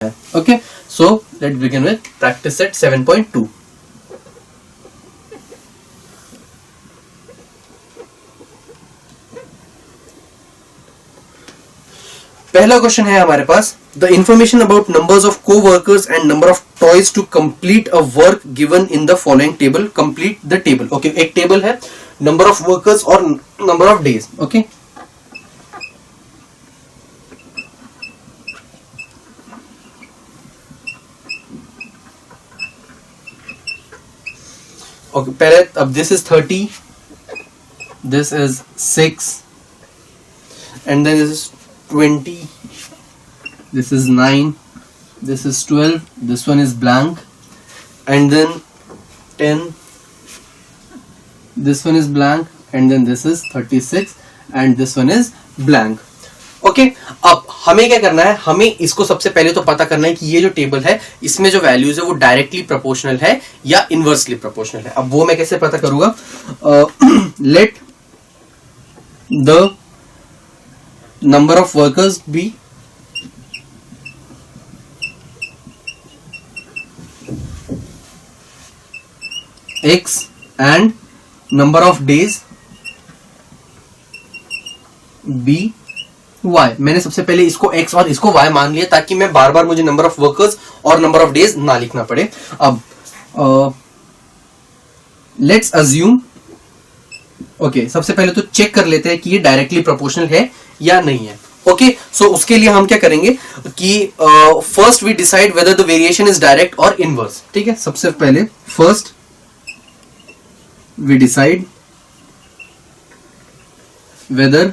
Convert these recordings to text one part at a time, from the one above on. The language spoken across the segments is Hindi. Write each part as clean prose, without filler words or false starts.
Okay, so let's begin with practice set 7.2. पहला क्वेश्चन है हमारे पास, the information about numbers of co-workers and number of toys to complete a work given in the following table, complete the table. Okay, एक टेबल है, नंबर ऑफ वर्कर्स और number of days. Okay, okay पहले अब this is 30, this is 6 and then this is 20, this is 9, this is 12, this one is blank, and then 10, this one is blank, and then this is 36 and this one is blank. Okay, अब हमें क्या करना है, हमें इसको सबसे पहले तो पता करना है कि ये जो टेबल है इसमें जो वैल्यूज है वो डायरेक्टली प्रोपोर्शनल है या इनवर्सली प्रोपोर्शनल है. अब वो मैं कैसे पता करूंगा, let the number of workers be x and number of days be y. मैंने सबसे पहले इसको x और इसको y मान लिया ताकि मैं बार बार मुझे नंबर ऑफ वर्कर्स और नंबर ऑफ डेज ना लिखना पड़े. अब लेट्स अज्यूम, ओके सबसे पहले तो चेक कर लेते हैं कि ये डायरेक्टली प्रोपोर्शनल है या नहीं है. ओके, सो उसके लिए हम क्या करेंगे कि first we decide whether the variation is direct और इनवर्स. ठीक है, सबसे पहले first we decide whether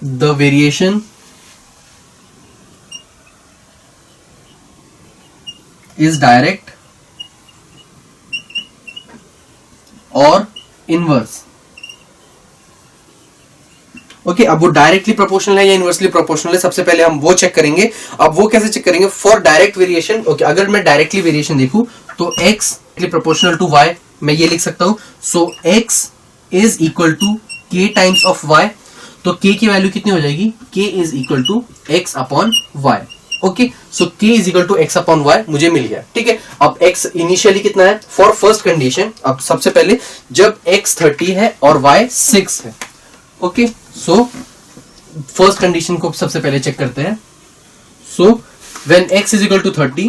the variation is direct और इनवर्स. ओके, अब वो डायरेक्टली प्रोपोर्शनल है या इनवर्सली प्रोपोर्शनल है, सबसे पहले हम वो चेक करेंगे. अब वो कैसे चेक करेंगे, फॉर डायरेक्ट वेरिएशन. ओके, अगर मैं डायरेक्टली वेरिएशन देखूं तो x प्रोपोर्शनल टू y, मैं ये लिख सकता हूं. So x is equal to k times of y. तो k की वैल्यू कितनी हो जाएगी, k is equal to x upon y. Okay, so k is equal to x upon y मुझे मिल गया. ठीक है, अब x इनिशियली कितना है फॉर फर्स्ट कंडीशन. अब सबसे पहले जब x 30 है और y 6 है. ओके, सो फर्स्ट कंडीशन को सबसे पहले चेक करते हैं. So when x is equal to 30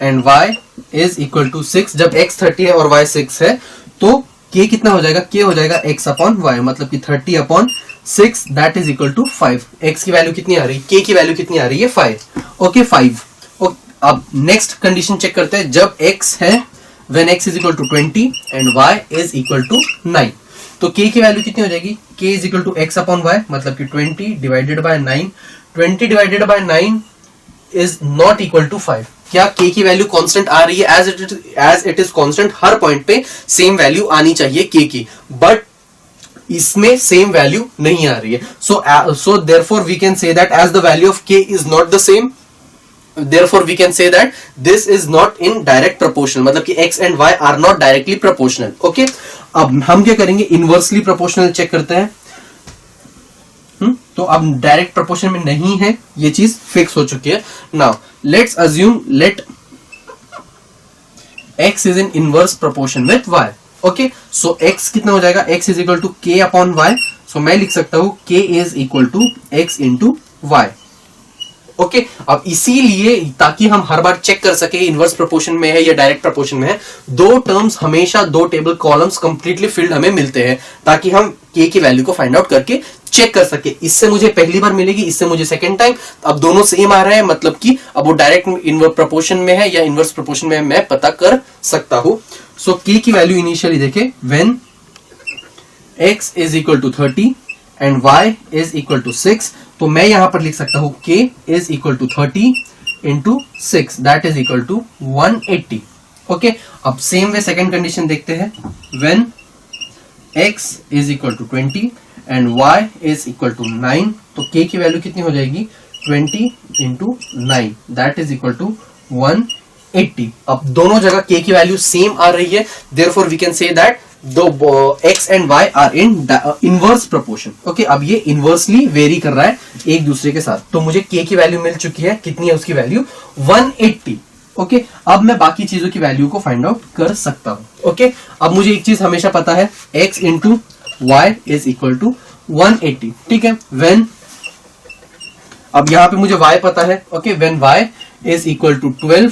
and y is equal to 6, जब x 30 है और y 6 है तो k कितना हो जाएगा, k हो जाएगा x अपॉन y, मतलब कि 30 upon 6 that is equal to 5. x की वैल्यू कितनी आ रही है, k की वैल्यू कितनी आ रही है 5. ओके 5. अब नेक्स्ट कंडीशन चेक करते हैं, जब x है when x is equal to 20 and y is equal to 9, तो k की वैल्यू कितनी हो जाएगी, k is equal to x upon y, मतलब कि 20 divided by 9. 20 divided by 9 is not equal to 5. क्या k की वैल्यू कांस्टेंट आ रही है, as it is constant her point पे सेम वैल्यू आनी चाहिए k की, बट इसमें सेम वैल्यू नहीं आ रही है. so therefore we can say that as the value of k is not the same, therefore we can say that this is not in direct proportional, मतलब कि x and y are not directly proportional. okay, अब हम क्या करेंगे, इनवर्सली प्रोपोर्शनल चेक करते हैं. तो अब डायरेक्ट प्रोपोर्शन में नहीं है, ये चीज फिक्स हो चुकी है. Now let's assume let x is in inverse proportion with y. Okay, so x कितना हो जाएगा, x is equal to k upon y. सो मैं लिख सकता हूं k is equal to x into y. Okay, अब इसीलिए ताकि हम हर बार चेक कर सके इनवर्स प्रोपोर्शन में है या डायरेक्ट प्रोपोर्शन में है, दो टर्म्स हमेशा, दो टेबल कॉलम्स कंप्लीटली फिल्ड हमें मिलते हैं ताकि हम k की वैल्यू को फाइंड आउट करके चेक कर सके. इससे मुझे पहली बार मिलेगी, इससे मुझे सेकंड टाइम. अब दोनों सेम आ रहे हैं, मतलब कि अब वो डायरेक्ट इनवर्स प्रोपोर्शन में है या इनवर्स प्रोपोर्शन में है मैं पता कर सकता हूं. सो k की वैल्यू इनिशियली देखे, when x is equal to 30 and y is equal to 6, तो मैं यहां पर लिख सकता हूं k is equal to 30 into 6 that is equal to 180. Okay, अब सेम वे सेकेंड कंडीशन देखते हैं, when x is equal to 20 and y is equal to 9, तो k की वैल्यू कितनी हो जाएगी, 20 into 9 that is equal to 180. अब दोनों जगह k की वैल्यू सेम आ रही है, therefore we can say that दो x and y are in inverse proportion. Okay, अब ये इनवर्सली वेरी कर रहा है एक दूसरे के साथ। तो मुझे k की वैल्यू मिल चुकी है, कितनी है उसकी वैल्यू 180। ओके, अब मैं बाकी चीजों की वैल्यू को फाइंड आउट कर सकता हूं। ओके, अब मुझे एक चीज हमेशा पता है, x into Y is equal to 180। ठीक है, वेन, अब यहां पे मुझे y पता है। Okay, when y is equal to 12,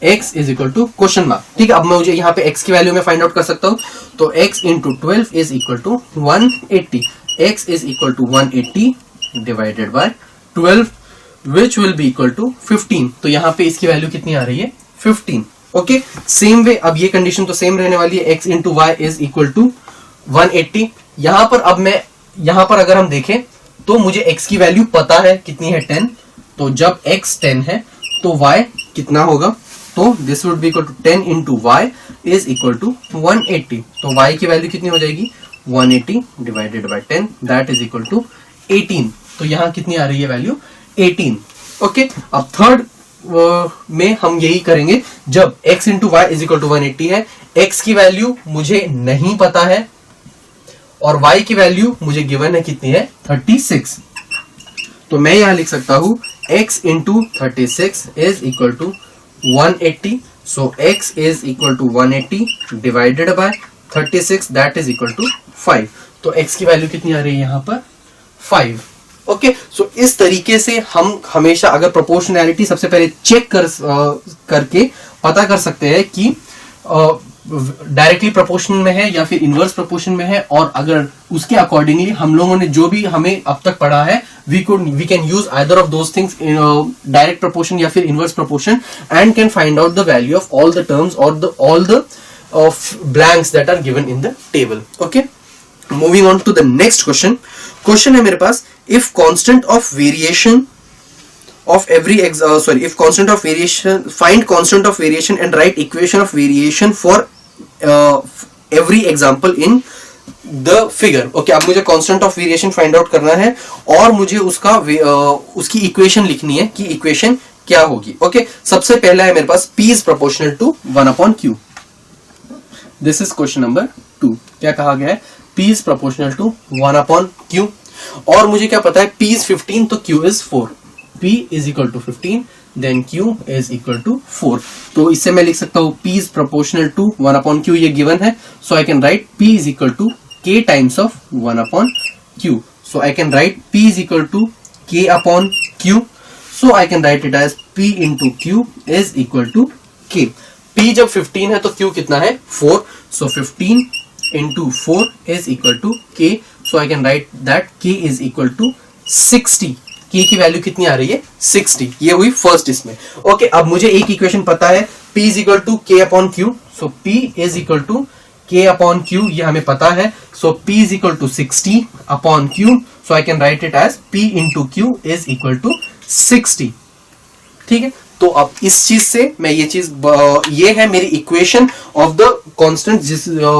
x is equal to question mark. ठीक है, अब मैं मुझे यहाँ पे x की वैल्यू में फाइंड आउट कर सकता हूं। तो x into 12 is equal to 180। x is equal to 180 divided by 12 which will be equal to 15। तो यहाँ पे इसकी वैल्यू कितनी आ रही है 15। ओके, सेम वे अब ये कंडीशन तो सेम रहने वाली है, x into Y is equal to 180। यहां पर अब मैं यहां पर अगर हम देखें तो मुझे x की वैल्यू पता है कितनी है 10। तो जब x 10 है तो y कितना होगा, तो this would be equal to 10 into Y is equal to 180। तो y की वैल्यू कितनी हो जाएगी 180 divided by 10 that is equal to 18। तो यहां कितनी आ रही है वैल्यू 18। ओके, अब थर्ड में हम यही करेंगे, जब x into Y is equal to 180 है, x की वैल्यू मुझे नहीं पता है और y की वैल्यू मुझे गिवन है कितनी है 36। तो मैं यहां लिख सकता हूं x into 36 is equal to 180। So x is equal to 180 divided by 36 that is equal to 5। तो x की वैल्यू कितनी आ रही है यहां पर 5। ओके, सो इस तरीके से हम हमेशा अगर प्रोपोर्शनैलिटी सबसे पहले चेक करके पता कर सकते हैं कि डायरेक्टली प्रोपोर्शन में है या फिर इनवर्स प्रोपोर्शन में है, और अगर उसके अकॉर्डिंगली हम लोगों ने जो भी हमें अब तक पढ़ा है we can use either of those things in direct proportion या फिर inverse proportion and can find out the value of all the terms और all the blanks that are given in the table. Okay, moving on to the next question है मेरे पास, if constant of variation of every if constant of variation, find constant of variation and write equation of variation for every example in the figure। okay, अब मुझे constant of variation find out करना है और मुझे उसकी equation लिखनी है कि equation क्या होगी। okay, सबसे पहला है मेरे पास p is proportional to 1 upon q। this is question number 2। क्या कहा गया है, p is proportional to 1 upon q, और मुझे क्या पता है p is 15 तो q is 4। P is equal to 15 then Q is equal to 4। तो इससे मैं लिख सकता हूं P is proportional to 1 upon Q, ये given है, so I can write P is equal to K times of 1 upon Q। so I can write P is equal to K upon Q, so I can write it as P into Q is equal to K। P जब 15 है तो Q कितना है 4, so 15 into 4 is equal to K, so I can write that K is equal to 60। K की वैल्यू कितनी आ रही है 60। ये हुई फर्स्ट इसमें। ओके, अब मुझे एक इक्वेशन पता है P is equal to K upon Q, so P is equal to K upon Q, ये हमें पता है, so P is equal to 60 upon Q, so I can write it as P into Q is equal to 60। ठीक है, तो अब इस चीज से मैं ये है मेरी equation of the constant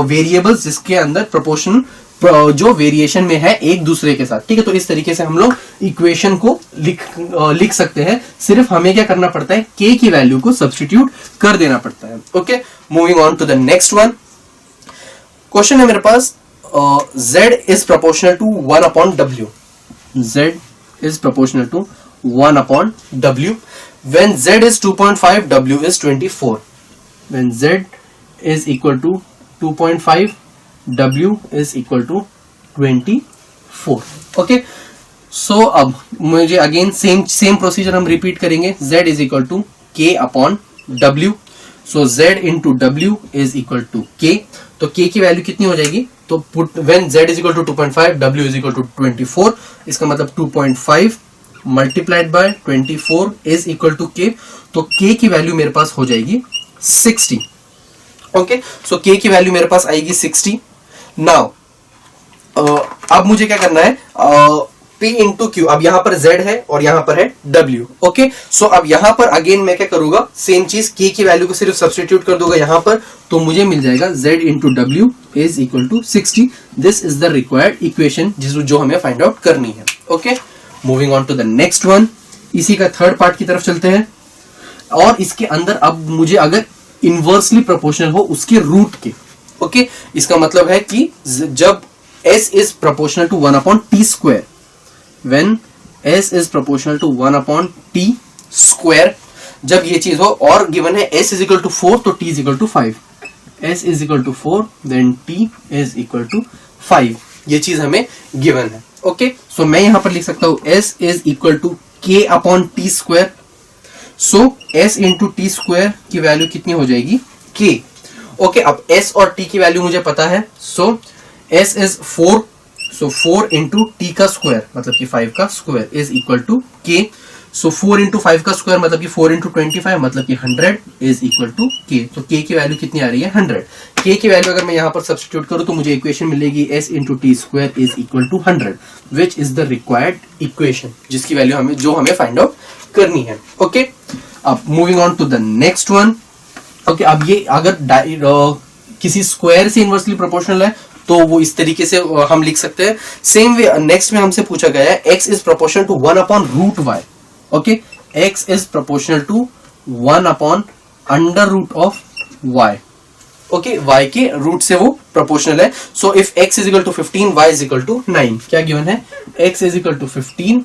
variables जिसके अंदर प्रोपोर्शन जो वेरिएशन में है एक दूसरे के साथ। ठीक है, तो इस तरीके से हम लोग इक्वेशन को लिख सकते हैं। सिर्फ हमें क्या करना पड़ता है, k की वैल्यू को सब्स्टिट्यूट कर देना पड़ता है। Okay, moving on to the next one. Question है मेरे पास, z is proportional to 1 upon w। z is proportional to 1 upon w when z is 2.5 w is 24। when z is equal to 2.5 W is equal to 24। Okay, सो अब मुझे अगेन सेम प्रोसीजर हम रिपीट करेंगे। Z is equal to K upon W, so Z into W is equal to K। तो K की वैल्यू कितनी हो जाएगी, तो when Z is equal to 2.5 W is equal to 24, इसका मतलब 2.5 multiplied by 24 is equal to K। तो K की वैल्यू मेरे पास हो जाएगी 60। ओके, सो K की वैल्यू मेरे पास आएगी 60। नाउ अब मुझे क्या करना है, P इंटू Q, अब यहां पर Z है और यहां पर है W। ओके, सो अब यहां पर अगेन मैं क्या करूंगा, सेम चीज K की वैल्यू को सिर्फ सब्स्टिट्यूट कर दूंगा यहां पर, तो मुझे मिल जाएगा Z into W is equal to 60। This is the required equation जो हमें फाइंड आउट करनी है। Okay, moving on to the next one. इसी का थर्ड पार्ट की तरफ चलते हैं, और इसके अंदर अब मुझे अगर इनवर्सली प्रोपोर्शनल हो उसके रूट के, ओके, इसका मतलब है कि जब s is proportional to 1/t², when s is proportional to 1/t², जब ये चीज हो और गिवन है s इज इक्वल टू 4 तो t is equal to 5, s is equal to 4 then t is equal to 5, ये चीज हमें गिवन है। ओके, सो मैं यहां पर लिख सकता हूं s is equal to k/t², सो s इंटू t² की वैल्यू कितनी हो जाएगी, k। ओके, अब s और t की वैल्यू मुझे पता है, so s is 4, so 4 into t का स्क्वायर मतलब कि 5 का square is equal to k, so 4 into 5 का स्क्वायर मतलब कि 4 इंटू 25 मतलब कि 100 इज इक्वल टू k। तो k की वैल्यू कितनी आ रही है, 100। k की वैल्यू अगर मैं यहां पर सब्स्टिट्यूट करूं तो मुझे इक्वेशन मिलेगी s into t² is equal to 100, which is the required equation, जिसकी वैल्यू हमें फाइंड आउट करनी है। ओके, अब moving on to the next one. Okay, अब ये अगर किसी स्क्वायर से इनवर्सली प्रोपोर्शनल है तो वो इस तरीके से हम लिख सकते हैं। सेम वे नेक्स्ट में हमसे पूछा गया है x is proportional to 1/√y। Okay, x is proportional to 1/√y। Okay, y के रूट से वो प्रोपोर्शनल है। So if x is equal to 15, y is equal to 9, क्या गिवन है, x is equal to 15,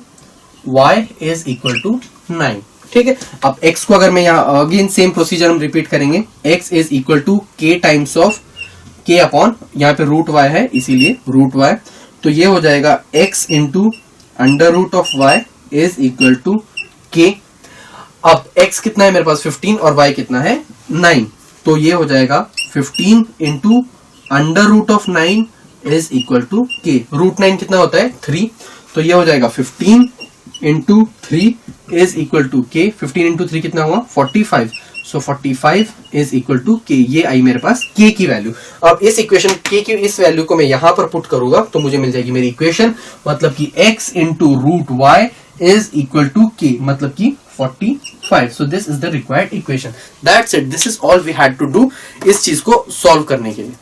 y is equal to 9। ठीक है, अब x को अगर मैं यहाँ अगेन सेम प्रोसीजर हम रिपीट करेंगे, x is equal to k times of k upon, यहाँ पे रूट y है इसीलिए रूट y, तो ये हो जाएगा x into √y is equal to k। अब x कितना है मेरे पास 15 और y कितना है 9, तो ये हो जाएगा 15 into √9 is equal to k। Root 9 कितना होता है 3, तो ये हो जाएगा 15 into 3 is equal to k। 15 into 3 कितना हुआ 45, so 45 is equal to k। ये आई मेरे पास k की वैल्यू। अब इस इक्वेशन k की इस वैल्यू को मैं यहां पर पुट करूंगा तो मुझे मिल जाएगी मेरी इक्वेशन, मतलब कि x into √y is equal to k, मतलब कि 45। So this is the required equation. That's it, this is all we had to do इस चीज को सॉल्व करने के लिए।